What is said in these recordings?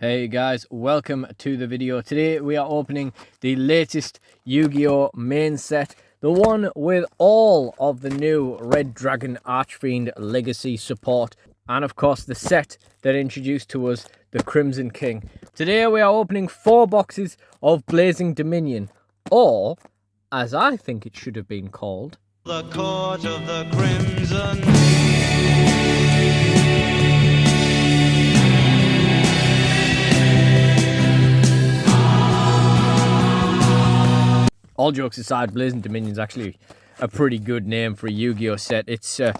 Hey guys, welcome to the video. Today we are opening the latest Yu-Gi-Oh main set, the one with all of the new Red Dragon Archfiend Legacy support, and of course the set that introduced to us the Crimson King. Today we are opening 4 boxes of Blazing Dominion, or as I think it should have been called, the Court of the Crimson. All jokes aside, Blazing Dominion is actually a pretty good name for a Yu-Gi-Oh set. It's a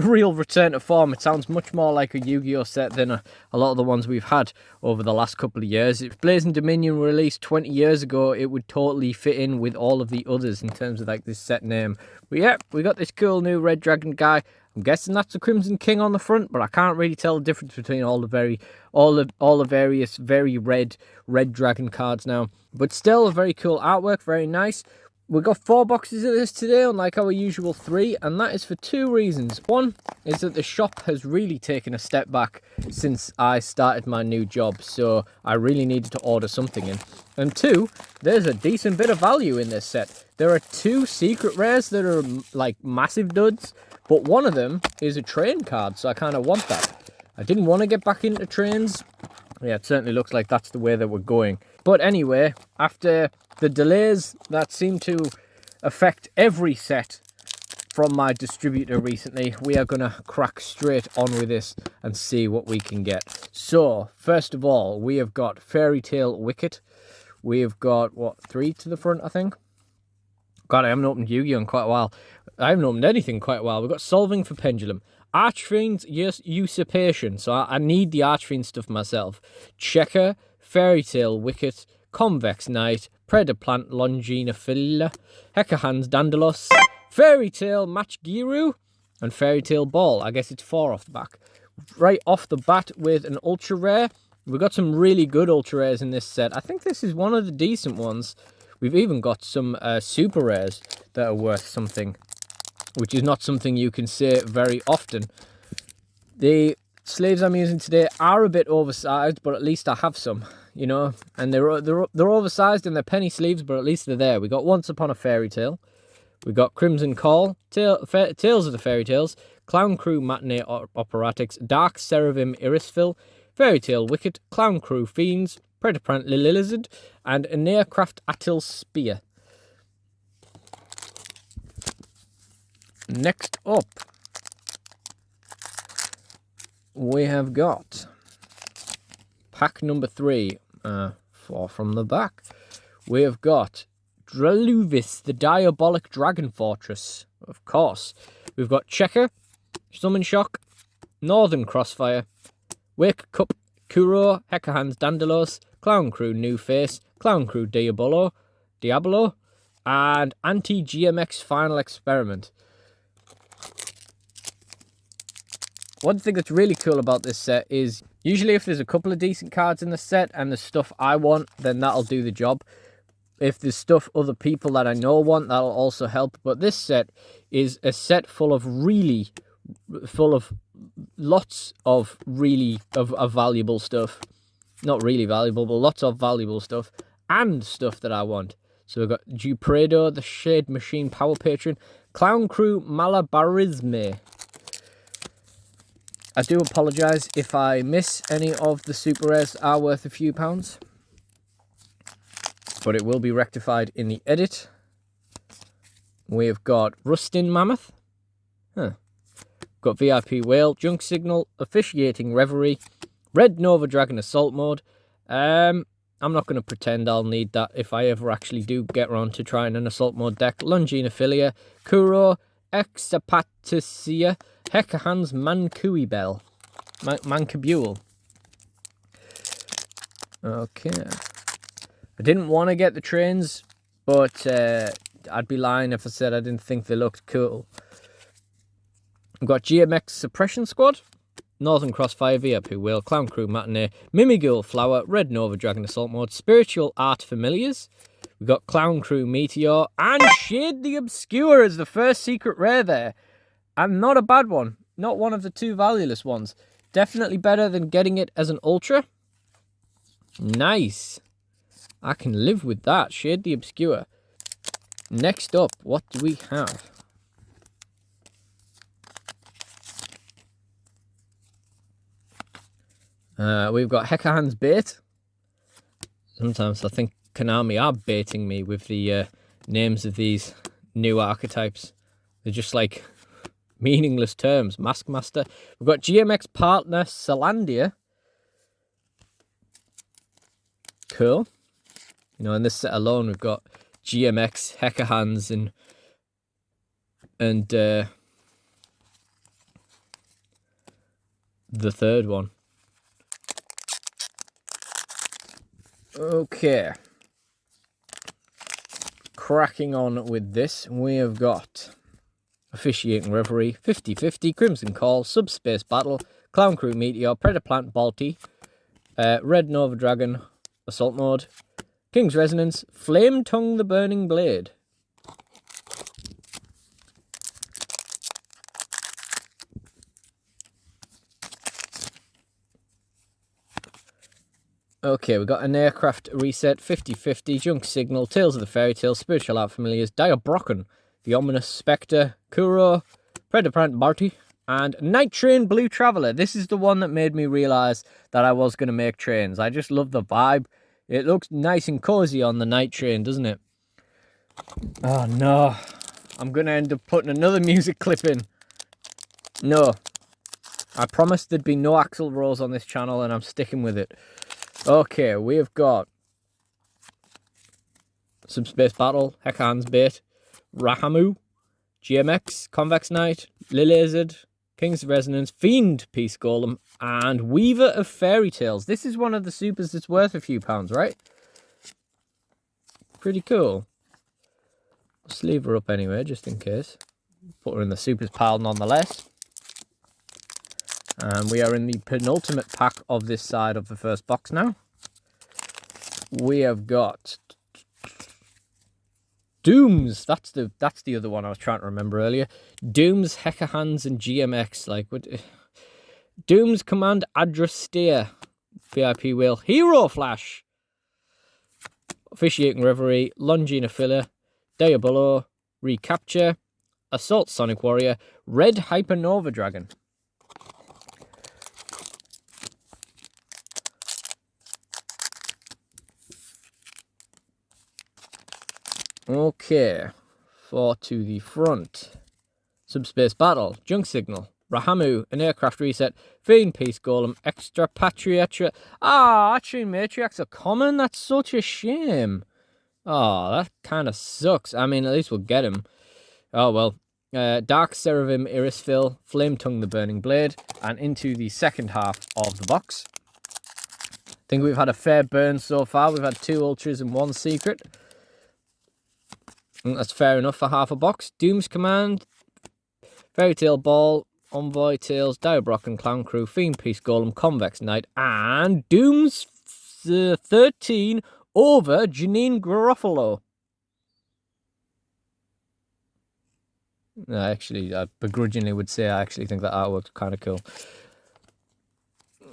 real return to form. It sounds much more like a Yu-Gi-Oh set than a lot of the ones we've had over the last couple of years. If Blazing Dominion were released 20 years ago, it would totally fit in with all of the others in terms of like this set name. But yeah, we got this cool new Red Dragon guy. I'm guessing that's the Crimson King on the front, but I can't really tell the difference between all the various very red dragon cards now. But still a very cool artwork, very nice. We've got 4 boxes of this today, unlike our usual 3, and that is for 2 reasons. One is that the shop has really taken a step back since I started my new job, so I really needed to order something in. And 2, there's a decent bit of value in this set. There are 2 secret rares that are like massive duds, but one of them is a train card, so I kind of want that. I didn't want to get back into trains. Yeah, it certainly looks like that's the way that we're going. But anyway, after the delays that seem to affect every set from my distributor recently, we are going to crack straight on with this and see what we can get. So, first of all, we have got Fairy Tale Wicket. We have got, what, 3 to the front, I think? God, I haven't opened Yu-Gi-Oh in quite a while. I haven't opened anything in quite a while. We've got Solving for Pendulum. Archfiend's Usurpation, so I need the Archfiend stuff myself. Checker, Fairy Tale Wicket, Convex Knight, Predaplant Longinophila, Heckerhands Dandalos, Fairy Tale Match Giru, and Fairy Tale Ball. I guess it's 4 off the back. Right off the bat with an ultra rare. We've got some really good ultra rares in this set. I think this is one of the decent ones. We've even got some super rares that are worth something, which is not something you can say very often. The sleeves I'm using today are a bit oversized, but at least I have some, you know. And they're oversized and they're penny sleeves, but at least they're there. We got Once Upon a Fairy Tale. We got Crimson Call, Tales of the Fairy Tales, Clown Crew Matinee Operatics, Dark Seraphim Irisfil, Fairy Tale Wicket, Clown Crew Fiends, Predaprant Lizard, and an Aircraft Attil Spear. Next up, we have got pack number 3, 4 from the back. We have got Draluvis, the Diabolic Dragon Fortress, of course. We've got Checker, Summon Shock, Northern Crossfire, Wake Cup, Kuro, Heckerhands Dandalos, Clown Crew New Face, Clown Crew Diabolo, and Anti-GMX Final Experiment. One thing that's really cool about this set is usually if there's a couple of decent cards in the set and the stuff I want, then that'll do the job. If there's stuff other people that I know want, that'll also help. But this set is a set full of lots of valuable stuff. Not really valuable, but lots of valuable stuff and stuff that I want. So we've got Dupredo, the Shade Machine Power Patron, Clown Crew Malabarisme. I do apologise if I miss any of the super rares that are worth a few pounds, but it will be rectified in the edit. We've got Rustin Mammoth. Got VIP Whale, Junk Signal, Officiating Reverie, Red Nova Dragon Assault Mode. I'm not going to pretend I'll need that if I ever actually do get around to trying an Assault Mode deck. Longinophilia, Kuro, Exapatacia, Heckerhands Mancui Bell. Mancabule. Okay. I didn't want to get the trains, but I'd be lying if I said I didn't think they looked cool. We've got GMX Suppression Squad, Northern Crossfire, VIP Whale, Clown Crew Matinee, Mimigul Flower, Red Nova Dragon Assault Mode, Spiritual Art Familiars. We've got Clown Crew Meteor, and Shade the Obscure as the first secret rare there. And not a bad one. Not one of the 2 valueless ones. Definitely better than getting it as an ultra. Nice. I can live with that. Shade the Obscure. Next up, what do we have? We've got Hekahan's Bait. Sometimes I think Konami are baiting me with the names of these new archetypes. They're just like meaningless terms. Maskmaster. We've got GMX partner Salandia. Cool. You know, in this set alone, we've got GMX, Hekahans, and the third one. Okay. Cracking on with this, we have got Officiating Reverie, 50-50, Crimson Call, Subspace Battle, Clown Crew Meteor, Predaplant Balti, Red Nova Dragon, Assault Mode, King's Resonance, Flame Tongue the Burning Blade. Okay, we got an Aircraft Reset, 50-50, Junk Signal, Tales of the Fairy Tale, Spiritual Art Familiars, Diabrocken, The Ominous Spectre, Kuro, Predaplant Barty, and Night Train Blue Traveller. This is the one that made me realise that I was going to make trains. I just love the vibe. It looks nice and cozy on the Night Train, doesn't it? Oh no, I'm going to end up putting another music clip in. No, I promised there'd be no Axl Rose on this channel and I'm sticking with it. Okay, we have got Subspace Battle, Hekahan's Bait, Rahamu, GMX, Convex Knight, Lilizard, King's Resonance, Fiend Peace Golem, and Weaver of Fairy Tales. This is one of the supers that's worth a few pounds, right? Pretty cool. Let's leave her up anyway, just in case. Put her in the supers pile nonetheless. And we are in the penultimate pack of this side of the first box now. We have got Dooms. That's the other one I was trying to remember earlier. Dooms, Hekahans, and GMX. Like what? Dooms Command Adrastea. VIP Wheel. Hero Flash. Officiating Reverie. Longina Filler. Diabolo. Recapture. Assault Sonic Warrior. Red Hypernova Dragon. Okay, four to the front. Subspace Battle, Junk Signal, Rahamu, an Aircraft Reset, Fiend Peace Golem, Extra Patriarch. Ah, actually Matriarchs are common? That's such a shame. Oh, that kind of sucks. I mean, at least we'll get him. Oh, well. Dark Seraphim, Irisfil, Flame Tongue the Burning Blade, and into the second half of the box. I think we've had a fair burn so far. We've had 2 Ultras and 1 Secret. That's fair enough for half a box. Doom's Command, Fairy Tale Ball, Envoy Tales, Diabrocken Clown Crew, Fiend Peace Golem, Convex Knight, and Doom's 13 over Janine Garofalo. Actually, I begrudgingly would say I actually think that artwork's kind of cool.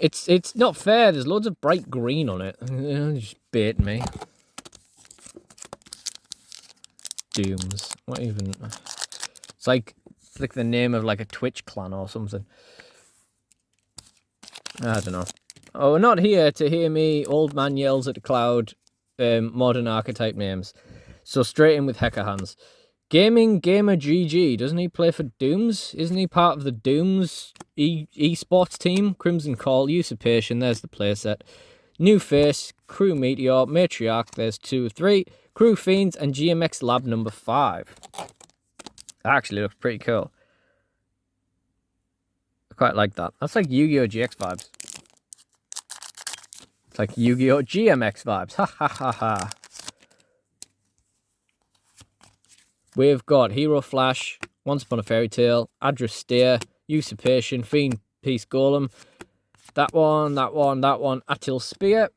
It's not fair. There's loads of bright green on it. Just baiting me. Dooms. What even? It's like the name of like a Twitch clan or something. I don't know. Oh, we're not here to hear me old man yells at the cloud modern archetype names. So straight in with Hekahans. Gaming Gamer GG. Doesn't he play for Dooms? Isn't he part of the Dooms esports team? Crimson Call, Usurpation. There's the playset. New Face, Crew Meteor, Matriarch. There's 2 of 3. Crew Fiends, and GMX Lab number 5. That actually looks pretty cool. I quite like that. That's like Yu-Gi-Oh! GX vibes. It's like Yu-Gi-Oh! GMX vibes. Ha ha ha ha. We've got Hero Flash, Once Upon a Fairy Tale, Adrastea, Usurpation, Fiend Peace Golem. That one, Attil Spear.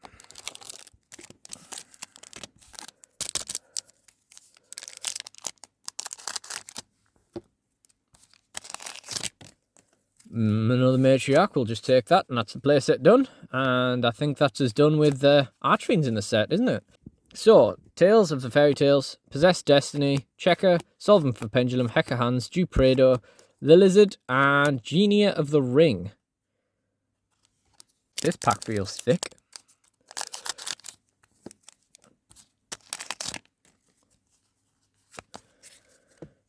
Another matriarch, we'll just take that, and that's the playset done. And I think that's us done with the Archfiends in the set, isn't it? So, Tales of the Fairy Tales, Possess Destiny, Checker, Solving for Pendulum, Hecker Hands, Dupredo, The Lizard, and Genia of the Ring. This pack feels thick.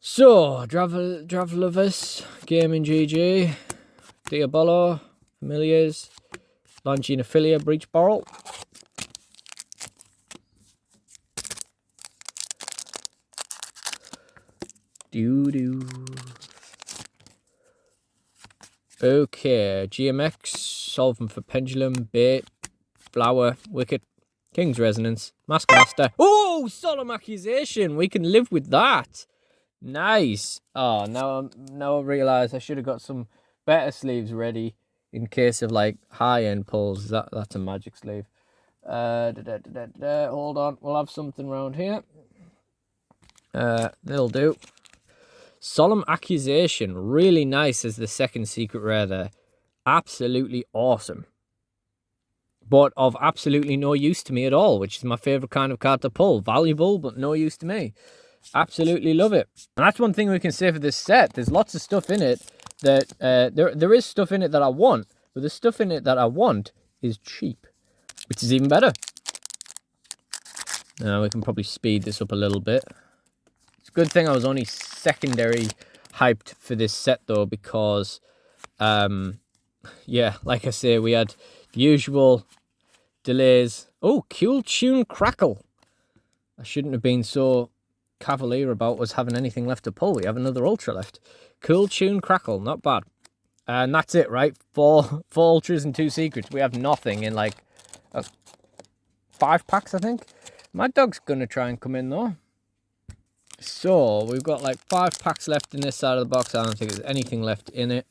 So, Dravlovus, Gaming GG, Diabolo, Familiars, Longinophilia, Breach Borrel. Okay, GMX, Solving for Pendulum, Bait, Flower, Wicket, King's Resonance, Maskmaster. Oh, Solemn Accusation! We can live with that. Nice. Oh, now I realise I should have got some better sleeves ready in case of like high-end pulls. That's a magic sleeve. Hold on, we'll have something around here. That'll do. Solemn Accusation, really nice as the second secret rare there. Absolutely awesome. But of absolutely no use to me at all, which is my favourite kind of card to pull. Valuable, but no use to me. Absolutely love it. And that's one thing we can say for this set. There's lots of stuff in it that... there is stuff in it that I want, but the stuff in it that I want is cheap, which is even better. Now we can probably speed this up a little bit. It's a good thing I was only secondary hyped for this set though, because yeah, like I say, we had the usual delays. Oh, Cool Tune Crackle. I shouldn't have been so cavalier about us having anything left to pull. We have another ultra left. Cool Tune Crackle, not bad. And that's it, right? Four ultras and 2 secrets. We have nothing in like 5 packs, I think. My dog's gonna try and come in though. So we've got like 5 packs left in this side of the box. I don't think there's anything left in it.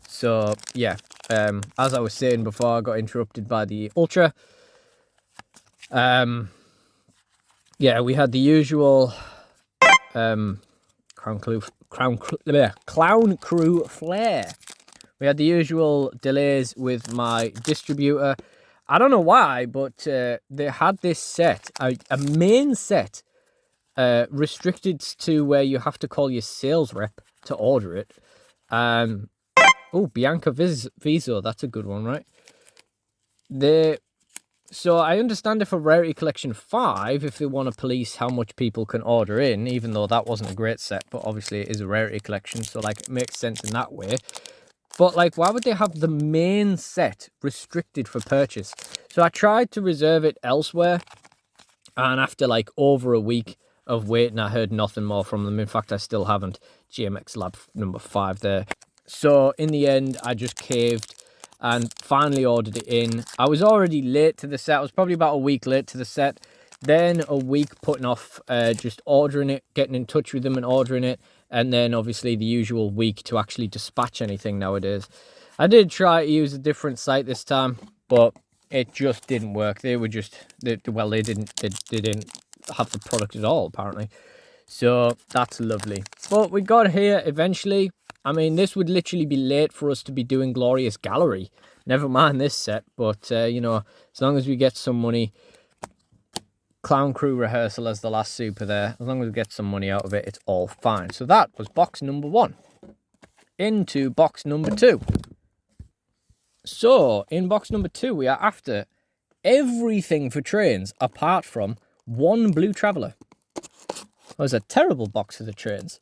So yeah, as I was saying before, I got interrupted by the ultra. Yeah, we had the usual Clown Crew Flare. We had the usual delays with my distributor. I don't know why, but they had this set, a main set, restricted to where you have to call your sales rep to order it. Oh, Bianca Viso, that's a good one, right? So I understand if a Rarity Collection 5, if they want to police how much people can order in, even though that wasn't a great set, but obviously it is a Rarity Collection, so like it makes sense in that way. But like, why would they have the main set restricted for purchase? So I tried to reserve it elsewhere, and after like over a week of waiting, I heard nothing more from them. In fact, I still haven't. GMX Lab number 5 there. So in the end, I just caved and finally ordered it in. I was already late to the set. I was probably about a week late to the set. Then a week putting off just ordering it, getting in touch with them and ordering it. And then obviously the usual week to actually dispatch anything nowadays. I did try to use a different site this time, but it just didn't work. They were just, they didn't have the product at all, apparently. So that's lovely. But we got here eventually. I mean, this would literally be late for us to be doing Glorious Gallery. Never mind this set, but, you know, as long as we get some money. Clown Crew Rehearsal as the last super there. As long as we get some money out of it, it's all fine. So that was box number 1. Into box number 2. So, in box number 2, we are after everything for trains apart from 1 Blue Traveller. That was a terrible box for the trains.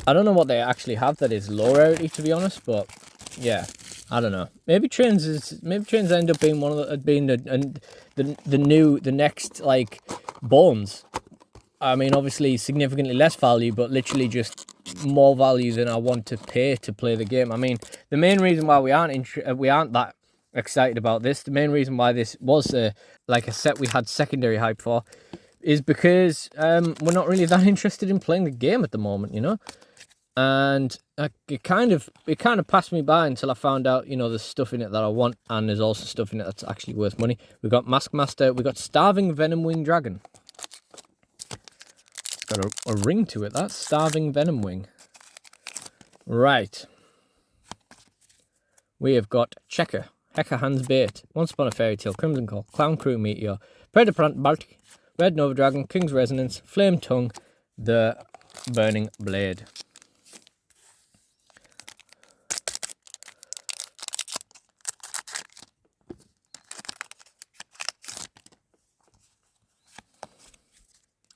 I don't know what they actually have that is low rarity, to be honest, but yeah, I don't know. Maybe trains end up being the next like Bones. I mean, obviously significantly less value, but literally just more value than I want to pay to play the game. I mean, the main reason why we aren't that excited about this, the main reason why this was like a set we had secondary hype for, is because we're not really that interested in playing the game at the moment, you know. And it kind of passed me by until I found out, you know, there's stuff in it that I want, and there's also stuff in it that's actually worth money. We got Maskmaster, we got Starving Venom Wing Dragon. It's got a ring to it, that Starving Venom Wing. Right. We have got Checker, Hecker Hands Bait, Once Upon a Fairy Tale, Crimson Call, Clown Crew Meteor, Predaprant Baltic, Red Nova Dragon, King's Resonance, Flame Tongue, the Burning Blade.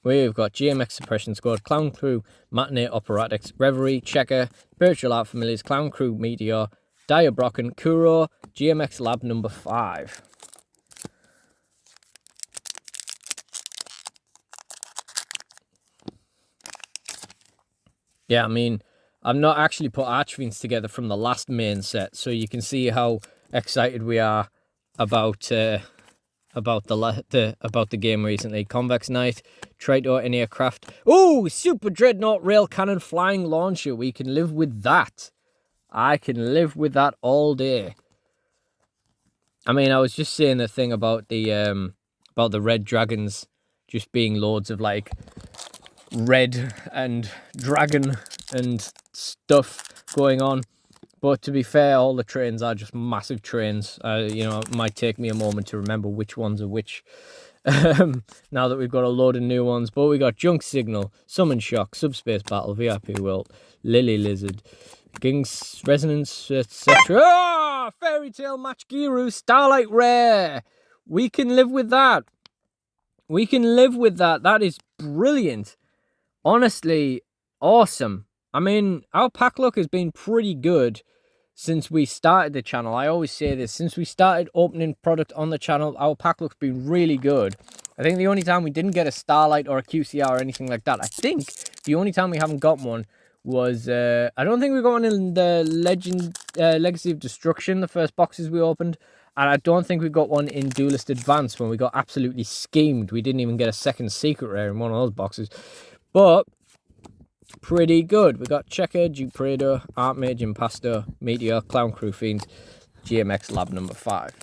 We've got GMX Suppression Squad, Clown Crew, Matinee Operatics, Reverie, Checker, Spiritual Art Familiars, Clown Crew Meteor, Diabrocken, Kuro, GMX Lab number 5. Yeah, I mean, I've not actually put Archfiends together from the last main set, so you can see how excited we are about the game recently. Convex Knight, Traitor in Aircraft. Oh, Super Dreadnought Rail Cannon Flying Launcher. We can live with that. I can live with that all day. I mean, I was just saying the thing about the red dragons just being loads of like red and dragon and stuff going on. But to be fair, all the trains are just massive trains. You know, it might take me a moment to remember which ones are which. Now that we've got a load of new ones. But we got Junk Signal, Summon Shock, Subspace Battle, VIP World, Lily Lizard, King's Resonance, etc. Ah! Fairy Tale Match Giru, Starlight Rare. We can live with that. We can live with that. That is brilliant. Honestly, awesome. I mean, our pack luck has been pretty good since we started the channel. I always say this. Since we started opening product on the channel, our pack luck's been really good. I think the only time we didn't get a Starlight or a QCR or anything like that, I think the only time we haven't got one was, I don't think we got one in the Legacy of Destruction, the first boxes we opened. And I don't think we got one in Duelist Advance when we got absolutely schemed. We didn't even get a second secret rare in one of those boxes. But pretty good. We got Checker, Duke Predator, Archmage, Impasto, Meteor, Clown Crew Fiend, GMX Lab number 5.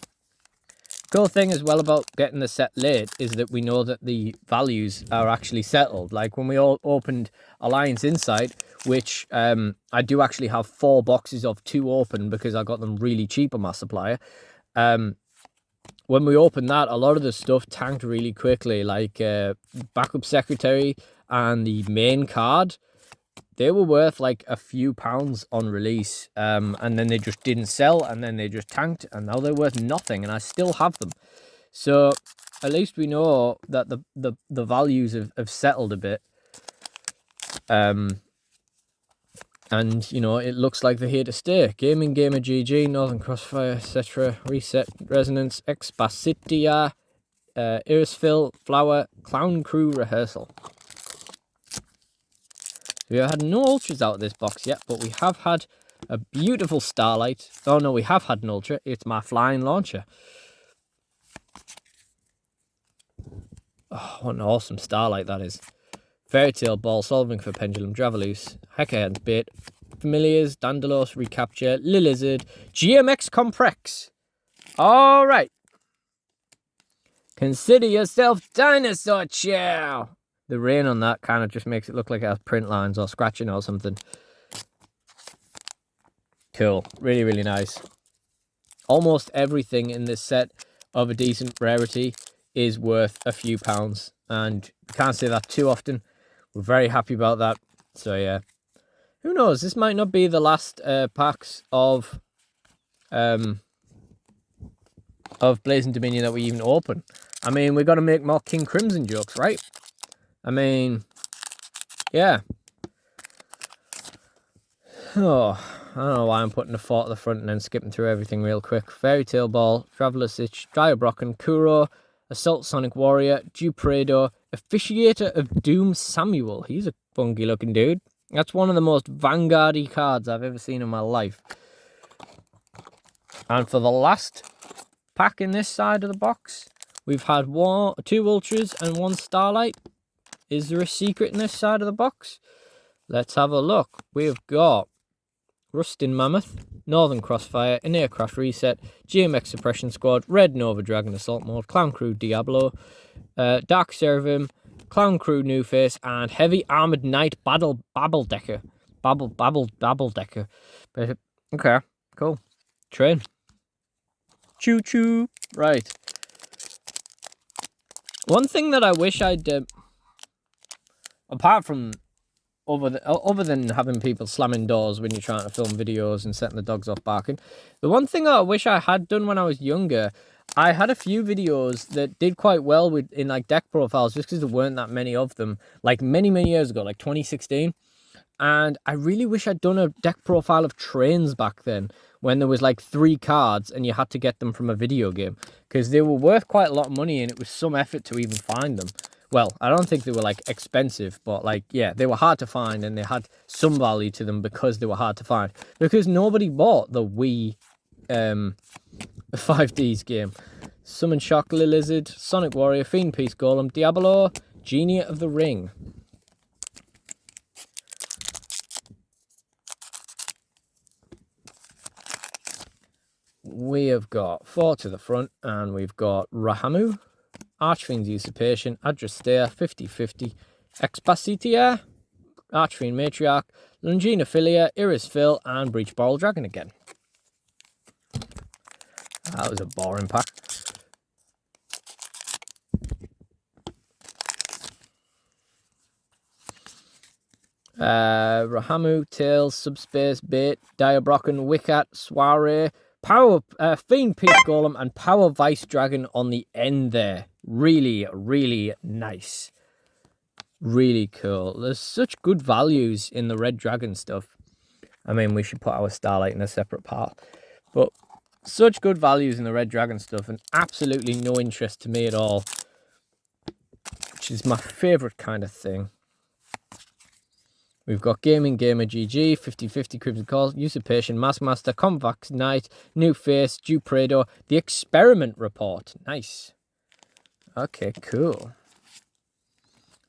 Cool thing as well about getting the set late is that we know that the values are actually settled. Like when we all opened Alliance Insight, which I do actually have 4 boxes of 2 open because I got them really cheap on my supplier. When we opened that, a lot of the stuff tanked really quickly, like Backup Secretary and the main card. They were worth like a few pounds on release, and then they just didn't sell, and then they just tanked, and now they're worth nothing, and I still have them. So at least we know that the values have settled a bit. And, you know, it looks like they're here to stay. Gaming Gamer GG, Northern Crossfire, etc. Reset, Resonance, Expacitia, Irisfill, Flower, Clown Crew Rehearsal. We have had no ultras out of this box yet, but we have had a beautiful Starlight. Oh no, we have had an ultra. It's my flying launcher. Oh, what an awesome Starlight that is. Fairy Tale Ball, Solving for Pendulum, Dravelose, Heckerhead Bait, Familiars, Dandalos, Recapture, Lilizard, GMX Comprex. Alright. Consider yourself Dinosaur Chow. The rain on that kind of just makes it look like it has print lines or scratching or something. Cool. Really, really nice. Almost everything in this set of a decent rarity is worth a few pounds. And you can't say that too often. We're very happy about that. So, yeah. Who knows? This might not be the last packs of Blazing Dominion that we even open. I mean, we've got to make more King Crimson jokes, right? I mean, yeah. Oh, I don't know why I'm putting the fort at the front and then skipping through everything real quick. Fairy Tale Ball, Traveler's Itch, Diabrocken, Kuro, Assault Sonic Warrior, Dupredo, Officiator of Doom Samuel. He's a funky looking dude. That's one of the most vanguardy cards I've ever seen in my life. And for the last pack in this side of the box, we've had 2 Ultras and 1 Starlight. Is there a secret in this side of the box? Let's have a look. We've got Rustin Mammoth, Northern Crossfire, an Aircraft Reset, GMX Suppression Squad, Red Nova Dragon Assault Mode, Clown Crew Diablo, Dark Seraphim, Clown Crew New Face, and Heavy Armored Knight Babble Decker. Babble Decker. Okay, cool. train. Choo choo. Right. One thing that I wish I'd, apart from other than having people slamming doors when you're trying to film videos and setting the dogs off barking, the one thing that I wish I had done when I was younger, I had a few videos that did quite well in like deck profiles, just because there weren't that many of them, like many years ago, like 2016. And I really wish I'd done a deck profile of trains back then, when there was like 3 cards and you had to get them from a video game, because they were worth quite a lot of money and it was some effort to even find them. Well, I don't think they were like expensive, but like, yeah, they were hard to find and they had some value to them because they were hard to find, because nobody bought the Wii 5Ds game. Summon Shock Lizard, Sonic Warrior, Fiend Peace Golem, Diablo, Genie of the Ring. We have got 4 to the front, and we've got Rahamu, Archfiend's Usurpation, Adrastea, 50/50, Expacitia, Archfiend Matriarch, Lungina Filia, Iris Phil, and Breach Boral Dragon again. That was a boring pack. Rahamu, Tails, Subspace, Bait, Diabrocken, Wiccat, Soiree, Power Fiend Peace Golem, and Power Vice Dragon on the end there. Really nice. Really cool. There's such good values in the Red Dragon stuff. I mean, we should put our Starlight in a separate part. But such good values in the Red Dragon stuff, and absolutely no interest to me at all, which is my favourite kind of thing. We've got Gaming Gamer GG, 50/50 Crimson Call, Usurpation, Maskmaster, Convax Knight, New Face, Dupredo, The Experiment Report. Nice. Okay, cool.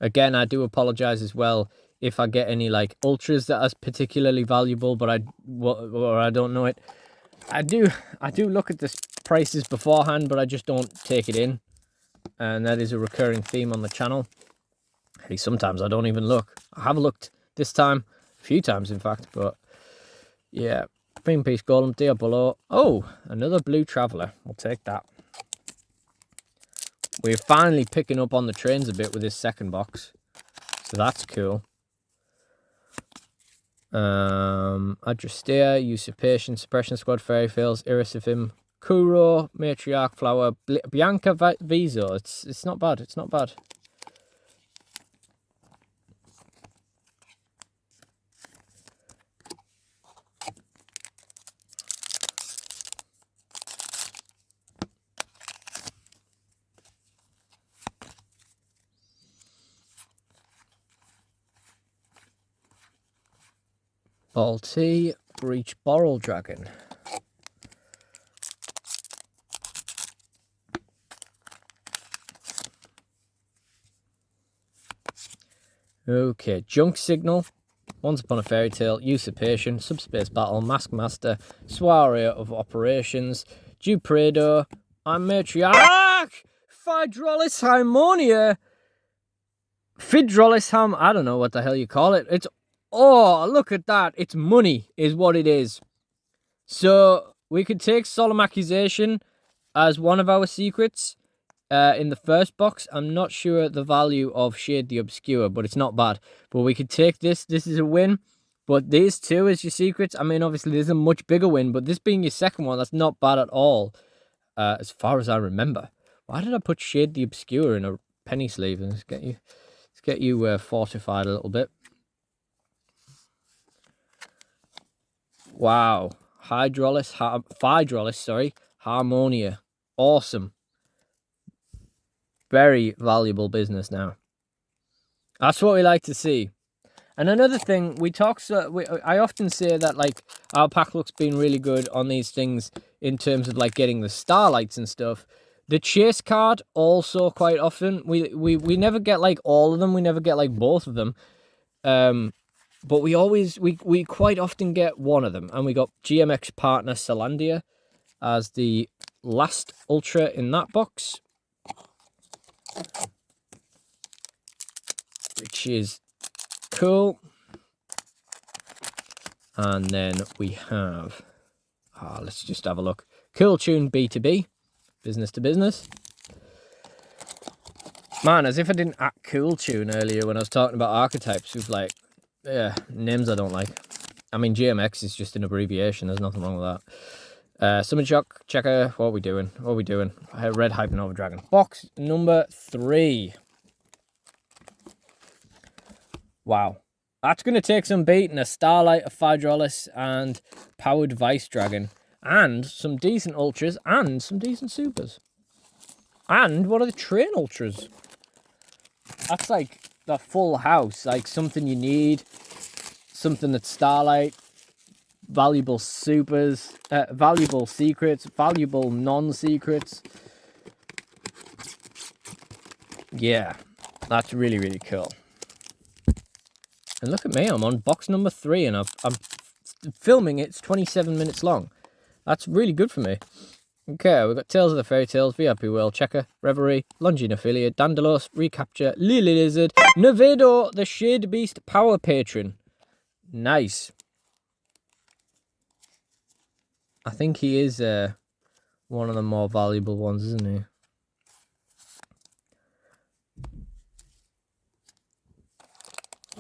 Again, I do apologise as well if I get any like ultras that are particularly valuable, but I don't know it. I do look at the prices beforehand, but I just don't take it in, and that is a recurring theme on the channel. Hey, sometimes I don't even look. I have looked this time, a few times in fact, but yeah. Fiend Peace Golem, Diabolo. Oh, another Blue Traveller. We'll take that. We're finally picking up on the trains a bit with this second box, so that's cool. Adrastea, Usurpation, Suppression Squad, Fairy Fails, Irisifim, Kuro, Matriarch, Flower, Bianca Viso. It's not bad. It's not bad. Balti, Breach Boral Dragon. Okay, Junk Signal, Once Upon a Fairy Tale, Usurpation, Subspace Battle, Maskmaster, Soiree of Operations, Dupredo, and Matriarch, Fidrolis Harmonia, Fidrolis I don't know what the hell you call it. It's, oh, look at that. It's money is what it is. So we could take Solemn Accusation as one of our secrets in the first box. I'm not sure the value of Shade the Obscure, but it's not bad. But we could take this. This is a win. But these two as your secrets, I mean, obviously this is a much bigger win, but this being your second one, that's not bad at all, as far as I remember. Why did I put Shade the Obscure in a penny sleeve? Let's get you fortified a little bit. Wow. Fidrolis, sorry. Harmonia. Awesome. Very valuable business now. That's what we like to see. And another thing, I often say that like our pack luck's been really good on these things in terms of like getting the starlights and stuff. The chase card also quite often. We never get like all of them. We never get like both of them. But we quite often get one of them. And we got GMX partner Salandia as the last ultra in that box, which is cool. And then we have Let's just have a look. Cool Tune B2B. Business to business. Man, as if I didn't act Cool Tune earlier when I was talking about archetypes with, like, names I don't like. I mean, GMX is just an abbreviation. There's nothing wrong with that. Summon Shock, Checker. What are we doing? Red Hypernova Dragon. Box number 3. Wow. That's going to take some beating. A Starlight, a Phydraulis, and Powered Vice Dragon. And some decent Ultras, and some decent Supers. And what are the Train Ultras? That's like the full house. Like something you need. Something that's Starlight. Valuable Supers. Valuable Secrets. Valuable Non-Secrets. Yeah. That's really, really cool. And look at me, I'm on box number 3 and I'm filming it. It's 27 minutes long. That's really good for me. Okay, we've got Tales of the Fairy Tales, VIP World, Checker, Reverie, Longine Affiliate, Dandalos, Recapture, Lily Lizard, Nevedo, the Shade Beast Power Patron. Nice. I think he is one of the more valuable ones, isn't he?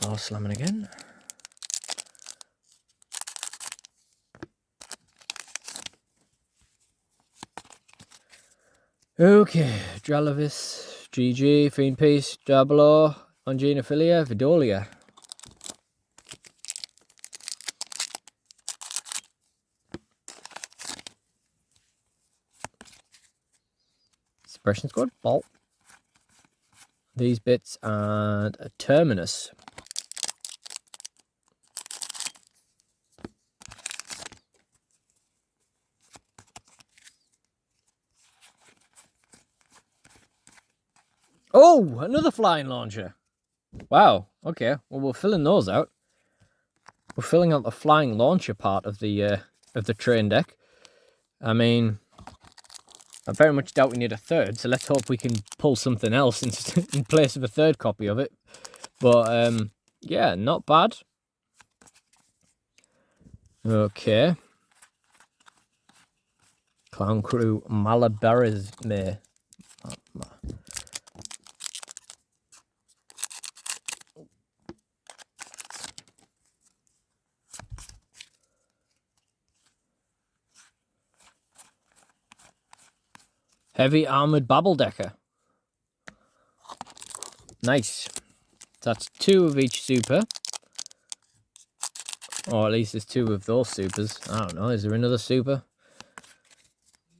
Oh, slamming again. Okay, Dralavis, GG, Fiend Piece, Diablo, Longine Affiliate, Vidolia. Suppression Squad, Bolt. These bits and a Terminus. Oh, another flying launcher. Wow. Okay. Well, we're filling those out. We're filling out the flying launcher part of the train deck. I mean, I very much doubt we need a third, so let's hope we can pull something else in place of a third copy of it. But yeah, not bad. Okay. Clown Crew Malabarisme. Heavy Armoured Babbledecker. Nice. That's 2 of each super. Or at least there's 2 of those supers. I don't know, is there another super?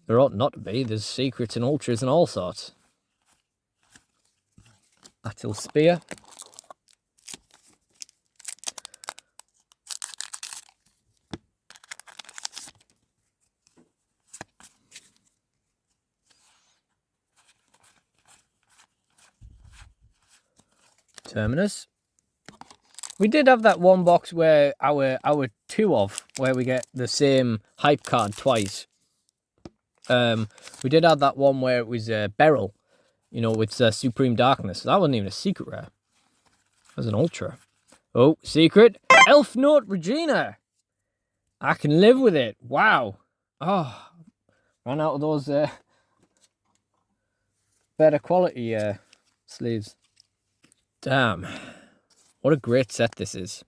There ought not to be. There's secrets and ultras and all sorts. Attil Spear. Terminus. We did have that one box where our 2 of, where we get the same hype card twice. We did have that one where it was Beryl, you know, with Supreme Darkness. That wasn't even a secret rare. That was an ultra. Oh, secret. Elf Note Regina. I can live with it. Wow. Oh, ran out of those better quality sleeves. Damn. What a great set this is.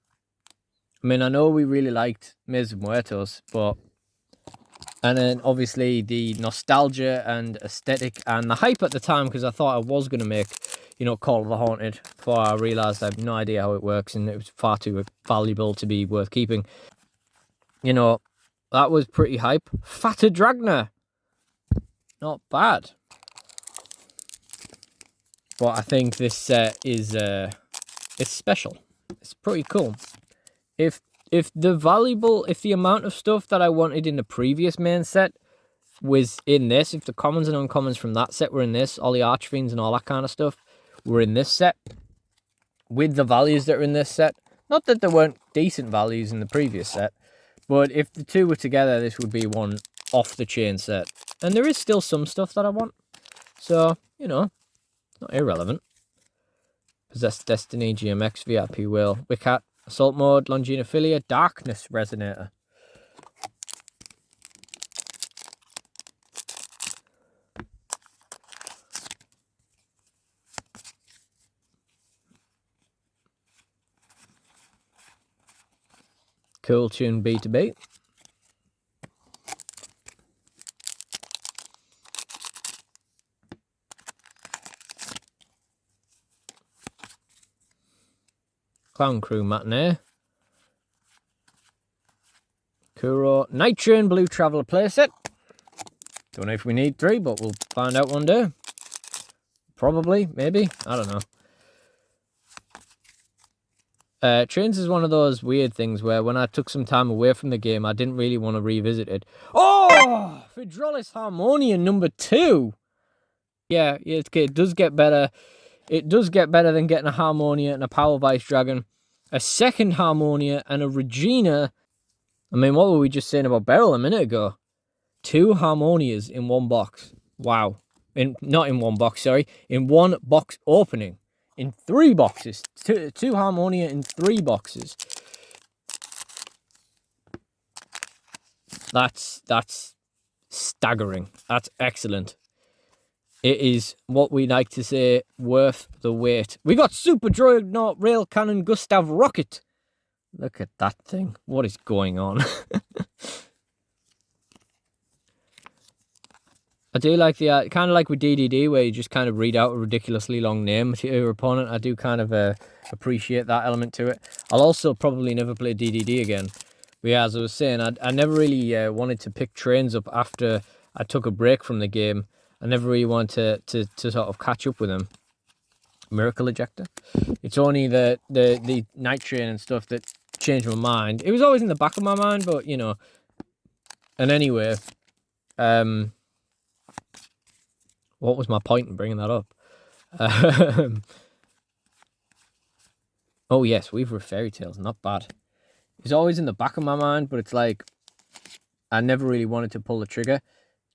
I mean, I know we really liked Maze of Muertos, but... And then, obviously, the nostalgia and aesthetic and the hype at the time, because I thought I was going to make, you know, Call of the Haunted, before I realised I have no idea how it works, and it was far too valuable to be worth keeping. You know, that was pretty hype. Fatter Dragna. Not bad. But I think this set is it's special. It's pretty cool. If the amount of stuff that I wanted in the previous main set was in this, if the commons and uncommons from that set were in this, all the Archfiends and all that kind of stuff were in this set, with the values that are in this set, not that there weren't decent values in the previous set, but if the 2 were together, this would be one off-the-chain set. And there is still some stuff that I want. So, you know, not irrelevant. Possessed Destiny, GMX, VIP Will, Wickhat, Assault Mode, Longine Affiliate, Darkness Resonator. Cool tune B2B. Clown Crew Matinee. Kuro Nitrogen Blue Traveller playset. Don't know if we need 3, but we'll find out one day. Probably, maybe, I don't know. Trains is one of those weird things where when I took some time away from the game, I didn't really want to revisit it. Oh! Hydraulis Harmonia number 2! Yeah, it does get better. It does get better than getting a Harmonia and a Power Vice Dragon, a second Harmonia and a Regina. I mean, what were we just saying about Beryl a minute ago? 2 Harmonias in one box. Wow. Not in one box, sorry. In one box opening. In 3 boxes. Two Harmonia in 3 boxes. That's staggering. That's excellent. It is what we like to say, worth the wait. We got Super Dreadnought Rail Cannon Gustav Rocket. Look at that thing. What is going on? I do like the, kind of like with DDD, where you just kind of read out a ridiculously long name to your opponent. I do kind of appreciate that element to it. I'll also probably never play DDD again. But yeah, as I was saying, I never really wanted to pick trains up after I took a break from the game. I never really wanted to sort of catch up with them. Miracle Ejector. It's only the Night Train and stuff that changed my mind. It was always in the back of my mind, but, you know. And anyway, what was my point in bringing that up? Oh, yes, Weaver of Fairy Tales. Not bad. It's always in the back of my mind, but it's like I never really wanted to pull the trigger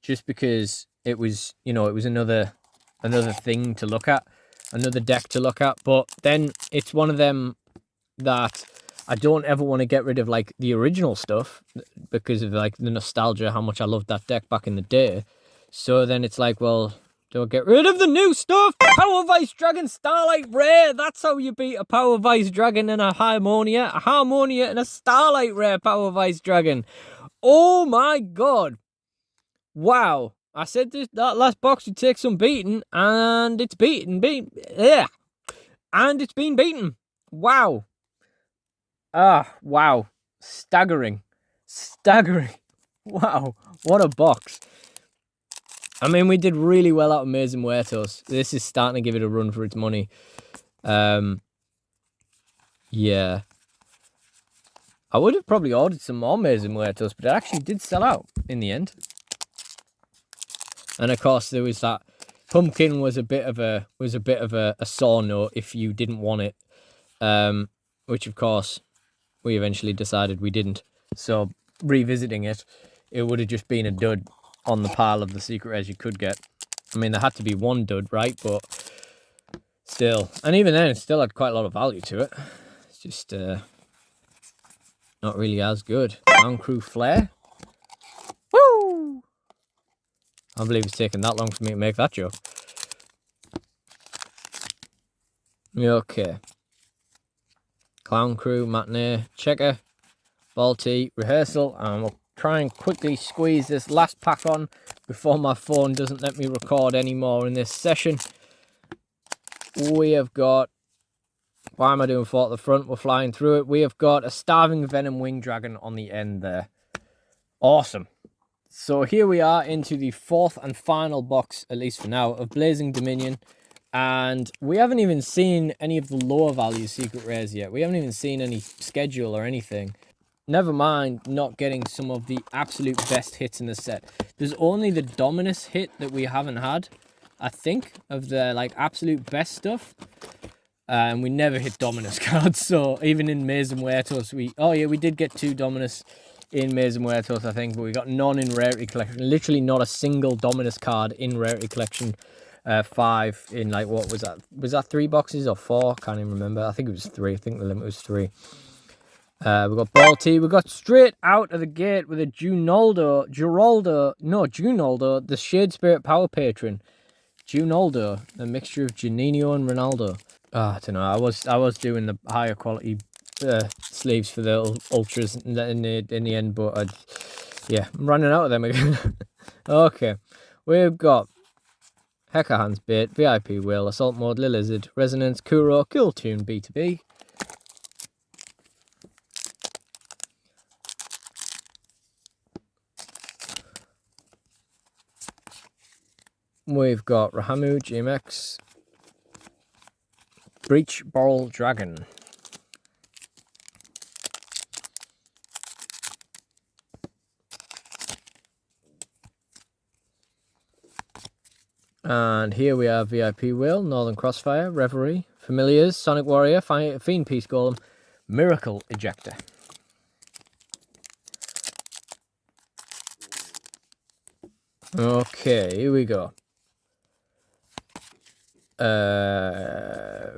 just because it was, you know, it was another thing to look at, another deck to look at. But then it's one of them that I don't ever want to get rid of, like, the original stuff because of, like, the nostalgia, how much I loved that deck back in the day. So then it's like, well, don't get rid of the new stuff. Power Vice Dragon Starlight Rare. That's how you beat a Power Vice Dragon and a Harmonia. A Harmonia and a Starlight Rare Power Vice Dragon. Oh my god. Wow. I said that last box would take some beating, and it's yeah. And it's been beaten. Wow. Wow. Staggering. Wow. What a box. I mean, we did really well out of Maze and Muertos. This is starting to give it a run for its money. Yeah. I would have probably ordered some more Maze and Muertos, but it actually did sell out in the end. And of course, there was that pumpkin was a bit of a sore note if you didn't want it, which of course we eventually decided we didn't. So revisiting it, it would have just been a dud on the pile of the secret rares you could get. I mean, there had to be one dud, right? But still, and even then, it still had quite a lot of value to it. It's just not really as good. Clown Crew Flare. Woo! I believe it's taken that long for me to make that joke. Okay. Clown Crew, Matinee, Checker, Balti, Rehearsal, and we'll try and quickly squeeze this last pack on before my phone doesn't let me record anymore in this session. We have got, why am I doing 4 at the front? We're flying through it. We have got a Starving Venom Wing Dragon on the end there. Awesome. So here we are into the 4th and final box, at least for now, of Blazing Dominion. And we haven't even seen any of the lower value secret rares yet. We haven't even seen any schedule or anything. Never mind not getting some of the absolute best hits in the set. There's only the Dominus hit that we haven't had, I think, of the like absolute best stuff. And we never hit Dominus cards. So even in Maze and Muertos, we did get 2 Dominus in Maze and Muertos, I think, but we got none in Rarity Collection. Literally not a single Dominus card in Rarity Collection 5 in, like, what was that? Was that 3 boxes or 4? Can't even remember. I think it was 3. I think the limit was 3. We got Balti. We got straight out of the gate with a Junoldo, the Shade Spirit Power Patron. Junoldo, a mixture of Juninho and Ronaldo. I don't know. I was doing the higher quality sleeves for the ultras in the end, but yeah, I'm running out of them again. Okay, we've got Heckerhand's Bait, VIP Will, Assault Mode, Lizard, Resonance, Kuro, Kill Tune, B2B. We've got Rahamu, GMX, Breach Ball Dragon. And here we have VIP Will, Northern Crossfire, Reverie, Familiars, Sonic Warrior, Fiend Peace Golem, Miracle Ejector. Okay, here we go.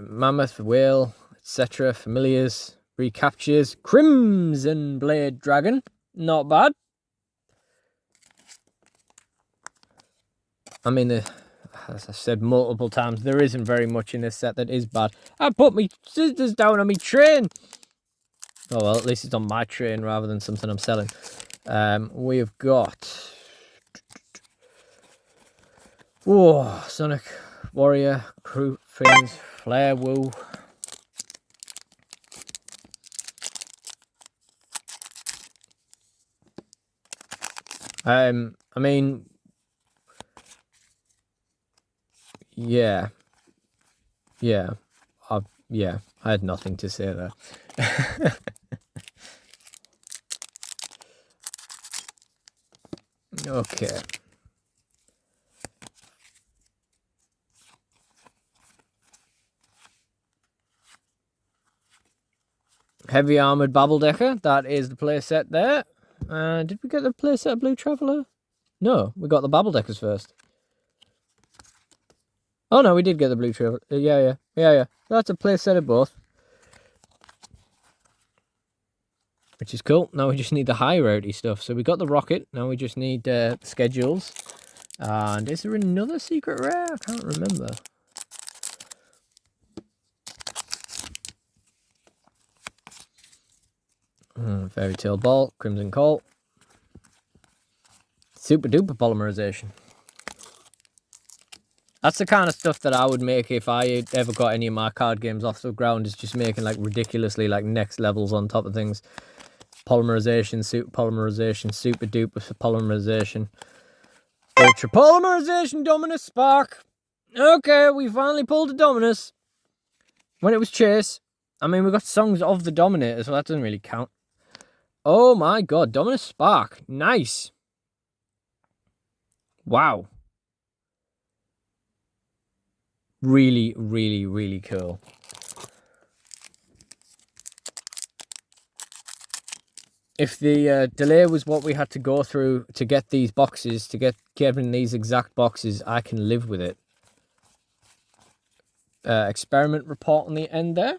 Mammoth, Whale, etc. Familiars, Recaptures, Crimson Blade Dragon. Not bad. I mean, as I've said multiple times, there isn't very much in this set that is bad. I put my scissors down on my train. Oh, well, at least it's on my train rather than something I'm selling. We've got... Whoa, Sonic Warrior, Crew, Fiends, Flare, Woo. I mean... Yeah. Yeah, I had nothing to say there. Okay. Heavy Armoured Babbledecker, that is the playset there. Did we get the playset of Blue Traveller? No, we got the Babbledeckers first. Oh no, we did get the Blue Traveller. Yeah. That's a playset of both. Which is cool. Now we just need the high rarity stuff. So we got the rocket. Now we just need schedules. And is there another secret rare? I can't remember. Fairy Tale Ball, Crimson Call. Super duper polymerization. That's the kind of stuff that I would make if I ever got any of my card games off the ground, is just making like ridiculously like next levels on top of things. Polymerization, super duper polymerization. Ultra polymerization, Dominus Spark. Okay, we finally pulled a Dominus. When it was Chase. I mean, we got songs of the Dominator, so that doesn't really count. Oh my god, Dominus Spark. Nice. Wow. Really, really, really cool. If the delay was what we had to go through to get these boxes, to get given these exact boxes, I can live with it. Experiment report on the end there.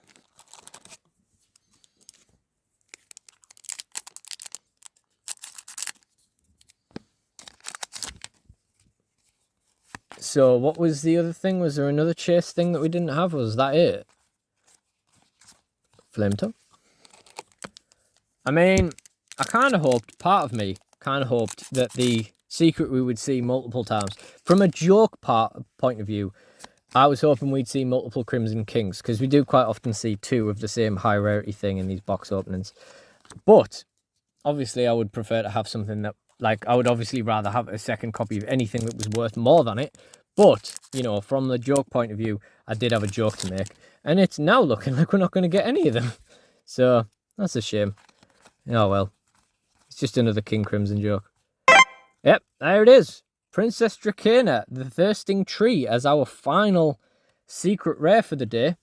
So what was the other thing? Was there another chase thing that we didn't have? Was that it? Flametop. I mean, I kind of hoped, part of me kind of hoped that the secret we would see multiple times. From a joke point of view, I was hoping we'd see multiple Crimson Kings, because we do quite often see two of the same high rarity thing in these box openings. But obviously I would prefer to have something that, like, I would obviously rather have a second copy of anything that was worth more than it. But, you know, from the joke point of view, I did have a joke to make. And it's now looking like we're not going to get any of them. So, that's a shame. Oh well. It's just another King Crimson joke. Yep, there it is. Princess Dracana, the Thirsting Tree, as our final secret rare for the day.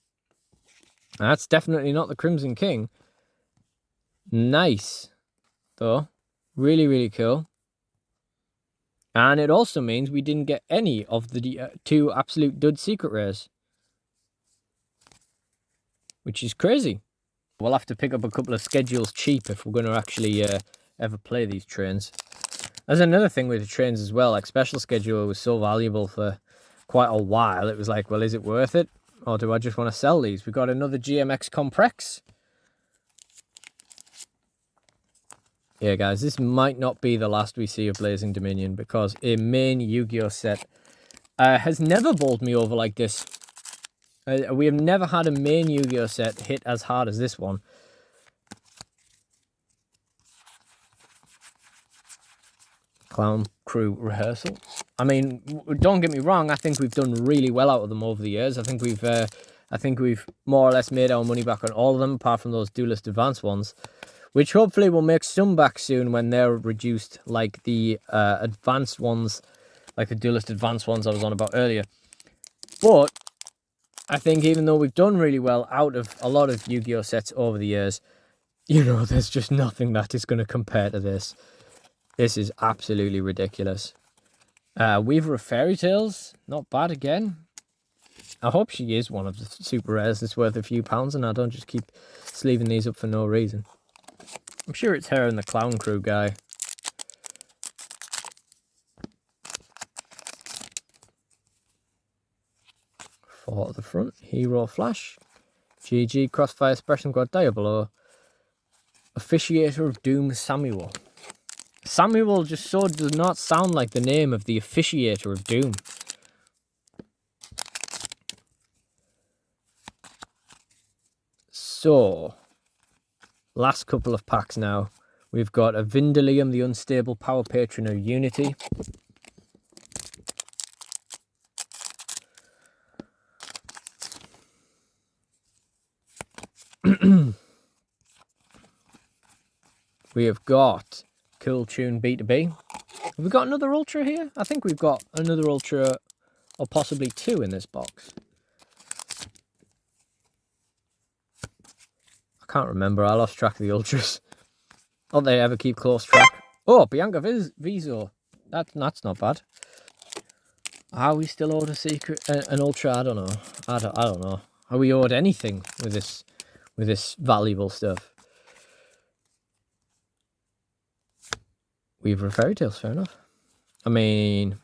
That's definitely not the Crimson King. Nice. Though. Really, really cool. And it also means we didn't get any of the two absolute dud secret rares. Which is crazy. We'll have to pick up a couple of schedules cheap if we're going to actually ever play these trains. There's another thing with the trains as well. Like, Special Schedule was so valuable for quite a while. It was like, well, is it worth it? Or do I just want to sell these? We got another GMX Comprex. Yeah, guys, this might not be the last we see of Blazing Dominion, because a main Yu-Gi-Oh set has never bowled me over like this. We have never had a main Yu-Gi-Oh set hit as hard as this one. Clown Crew Rehearsal. I mean, don't get me wrong, I think we've done really well out of them over the years. I think we've more or less made our money back on all of them, apart from those Duelist Advanced ones, which hopefully will make some back soon when they're reduced, like the advanced ones, like the Duelist Advanced ones I was on about earlier. But I think even though we've done really well out of a lot of Yu-Gi-Oh sets over the years, you know, there's just nothing that is going to compare to this. This is absolutely ridiculous. Weaver of Fairy Tales, not bad again. I hope she is one of the super rares that's worth a few pounds and I don't just keep sleeving these up for no reason. I'm sure it's her and the Clown Crew guy. Four at the front, Hero Flash, GG, Crossfire, Expression God, Diablo, Officiator of Doom, Samuel. Samuel just so does not sound like the name of the Officiator of Doom. So, last couple of packs now. We've got a Vindalium, the Unstable Power Patron of Unity. We have got Cool Tune B2B. Have we got another Ultra here? I think we've got another Ultra, or possibly two in this box. I can't remember. I lost track of the Ultras. Don't they ever keep close track? Oh, Bianca Viso. That's not bad. Are we still owed a secret, an Ultra? I don't know. I don't know. Are we owed anything with this valuable stuff? Weaver of Fairy Tales, fair enough. I mean,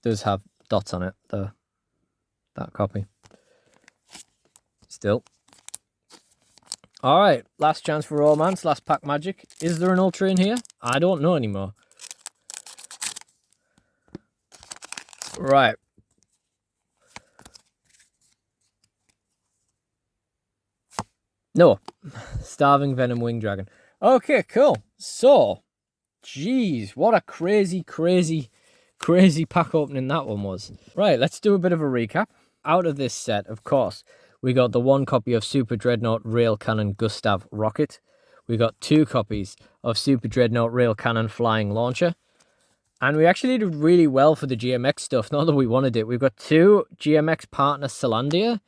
does have dots on it, that copy. Still. Alright, last chance for Romance, last pack magic. Is there an Ultra in here? I don't know anymore. Right. No. Starving Venom Wing Dragon. Okay, cool. So, geez, what a crazy pack opening that one was. Right, let's do a bit of a recap. Out of this set, of course, we got the one copy of Super Dreadnought Rail Cannon Gustav Rocket. We got two copies of Super Dreadnought Rail Cannon Flying Launcher. And we actually did really well for the GMX stuff, not that we wanted it. We've got two GMX Partner Salandia,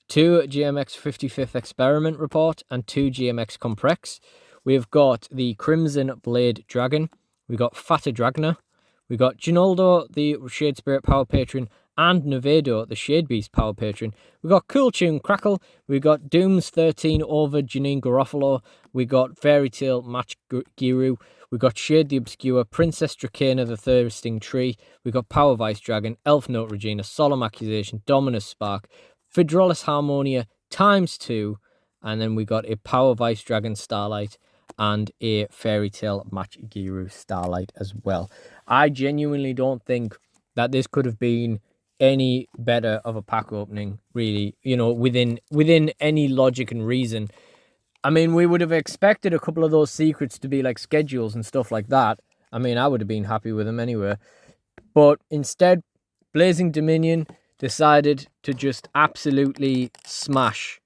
two GMX 55th Experiment Report, and two GMX Comprex. We've got the Crimson Blade Dragon. We got Fata Dragna. We got Ginaldo, the Shade Spirit Power Patron, and Nevedo, the Shade Beast Power Patron. We got Cool Tune Crackle. We got Dooms 13 over Janine Garofalo. We got Fairy Tale Match Giru. We got Shade the Obscure, Princess Dracana, the Thirsting Tree. We got Power Vice Dragon, Elf Note Regina, Solemn Accusation, Dominus Spark, Phydraulis Harmonia ×2, and then we got a Power Vice Dragon Starlight and a Fairy Tale Match Giru Starlight as well. I genuinely don't think that this could have been any better of a pack opening, really, you know, within any logic and reason. I mean, we would have expected a couple of those secrets to be like schedules and stuff like that. I mean, I would have been happy with them anyway. But instead, Blazing Dominion decided to just absolutely smash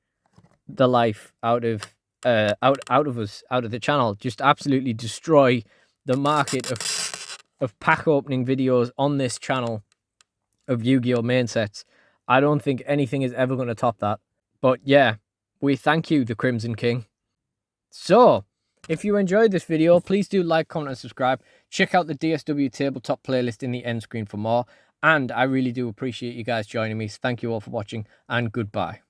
the life out of us, out of the channel. Just absolutely destroy the market of pack opening videos on this channel of Yu-Gi-Oh main sets. I don't think anything is ever going to top that. But yeah, we thank you, the Crimson King. So, if you enjoyed this video, please do like, comment, and subscribe. Check out the DSW Tabletop playlist in the end screen for more. And I really do appreciate you guys joining me. Thank you all for watching, and goodbye.